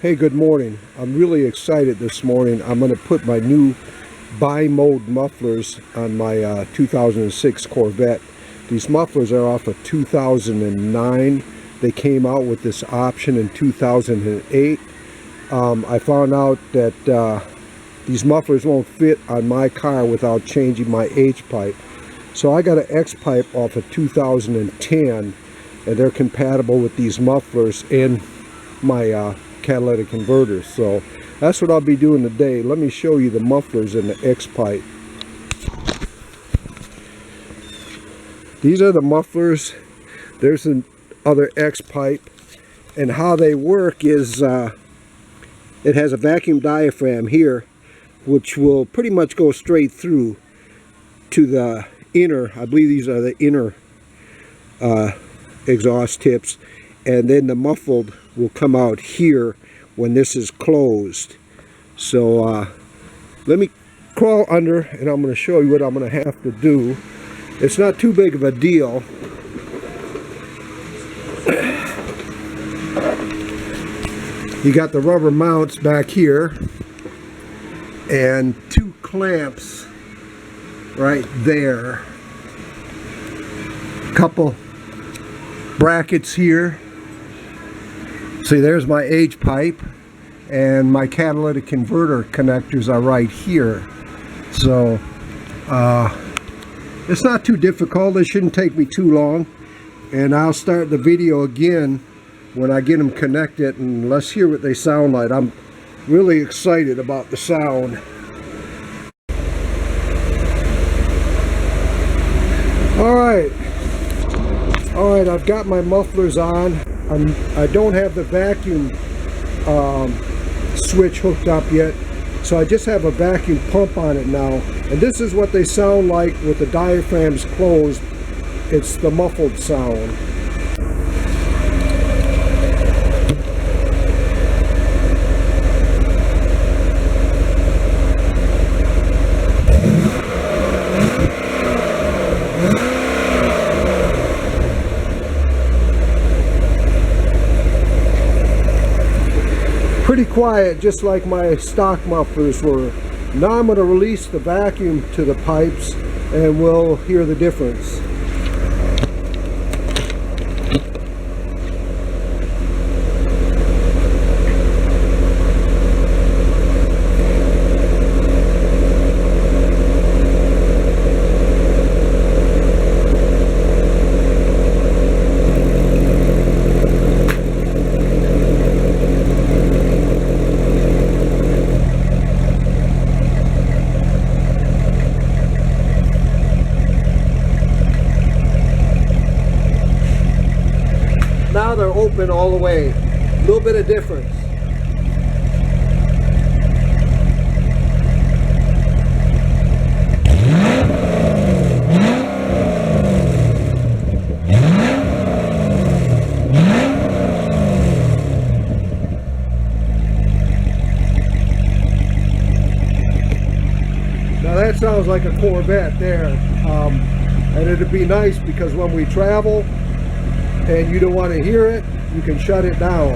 Hey, good morning. I'm really excited this morning. I'm going to put my new bi-mode mufflers on my 2006 Corvette. These mufflers are off of 2009. They came out with this option in 2008. I found out that these mufflers won't fit on my car without changing my H-pipe. So I got an X-pipe off of 2010, and they're compatible with these mufflers and my catalytic converters. So that's what I'll be doing today. Let me show you the mufflers in the X-pipe. These are the mufflers. There's the other X-pipe, and how they work is it has a vacuum diaphragm here, which will pretty much go straight through to the inner, I believe these are the inner exhaust tips, and then the muffled will come out here when this is closed. So let me crawl under and I'm going to show you what I'm going to have to do. It's not too big of a deal. You got the rubber mounts back here and two clamps right there. Couple brackets here. See, there's my H-pipe, and my catalytic converter connectors are right here. So it's not too difficult. It shouldn't take me too long, and I'll start the video again when I get them connected, and let's hear what they sound like. I'm really excited about the sound. All right, I've got my mufflers on. I don't have the vacuum switch hooked up yet, so I just have a vacuum pump on it now. And this is what they sound like with the diaphragms closed. It's the muffled sound. Pretty quiet, just like my stock mufflers were. Now I'm going to release the vacuum to the pipes and we'll hear the difference. Now they're open all the way. A little bit of difference. Now that sounds like a Corvette there. And it'd be nice because when we travel and you don't want to hear it, you can shut it down.